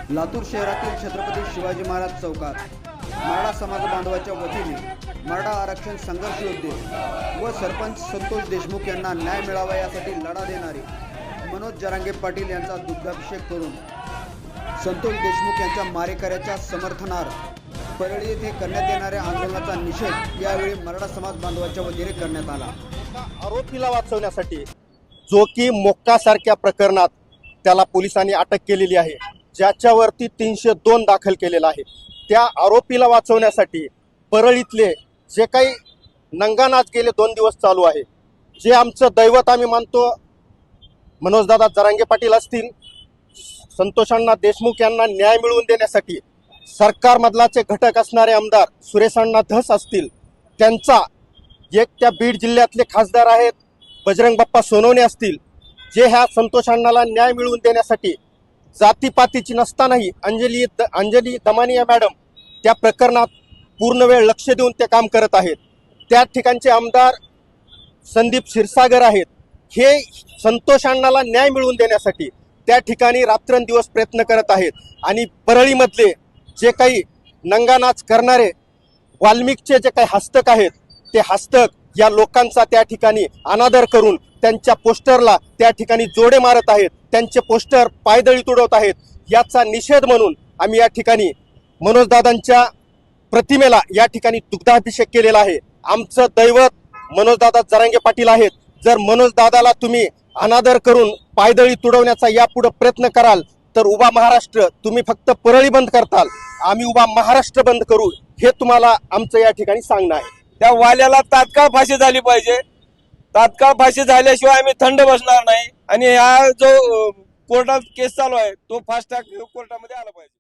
लातूर शहरातील छत्रपती शिवाजी महाराज चौकात मराठा समाज बांधवाच्या वतीने मराठा आरक्षण संघर्ष योद्धे व सरपंच संतोष देशमुख यांना न्याय मिळावा यासाठी लढा देणारे मनोज जरांगे पाटील यांचा दुग्धाभिषेक करून संतोष देशमुख यांच्या मारेकऱ्याच्या समर्थनार्थ परळी येथे करण्यात येणाऱ्या आंदोलनाचा निषेध यावेळी मराठा समाज बांधवाच्या वतीने करण्यात आला। आरोपीला वाचवण्यासाठी जो की मोक्कासारख्या प्रकरणात त्याला पोलिसांनी अटक केलेली आहे, ज्याच्यावरती 302 दाखल केलेला आहे, त्या आरोपीला वाचवण्यासाठी परळीतले जे काही नंगानाच गेले 2 दिवस चालू आहे, जे आमचं दैवत आम्ही मानतो मनोजदादा जरांगे पाटील असतील, संतोषांना देशमुख यांना न्याय मिळवून देण्यासाठी सरकारमधलाचे घटक असणारे आमदार सुरेशांना धस असतील, त्यांचा एक त्या बीड जिल्ह्यातले खासदार आहेत बजरंग बाप्पा सोनवणे असतील, जे ह्या संतोषांनाला न्याय मिळवून देण्यासाठी जातीपातीची नसतानाही अंजली दमानिया मॅडम त्या प्रकरणात पूर्ण वेळ लक्ष देऊन ते काम करत आहेत। त्या ठिकाणचे आमदार संदीप क्षीरसागर आहेत, हे संतोषांनाला न्याय मिळवून देण्यासाठी त्या ठिकाणी रात्रंदिवस प्रयत्न करत आहेत। आणि परळीमधले जे काही नंगानाच करणारे वाल्मिकचे जे काही हस्तक आहेत, ते हस्तक या लोकांचा त्या ठिकाणी अनादर करून त्यांच्या पोस्टरला त्या ठिकाणी जोडे मारत आहेत, त्यांचे पोस्टर पायदळी तुडवत आहेत। याचा निषेध म्हणून आम्ही या ठिकाणी मनोजदादांच्या प्रतिमेला या ठिकाणी दुग्धाभिषेक केलेला आहे। आमचं दैवत मनोजदादा जरांगे पाटील आहेत। जर मनोजदादाला तुम्ही अनादर करून पायदळी तुडवण्याचा यापुढे प्रयत्न कराल तर उभा महाराष्ट्र तुम्ही फक्त परळी बंद करताल, आम्ही उभा महाराष्ट्र बंद करू, हे तुम्हाला आमचं या ठिकाणी सांगणं आहे। त्या वाल्याला तात्काळ फाशी झाली पाहिजे। तात्काळ फाशी झाल्याशिवाय आम्ही थंड बसणार नाही। आणि हा जो कोर्टात केस चालू आहे तो फास्ट ट्रॅक कोर्टामध्ये आला पाहिजे।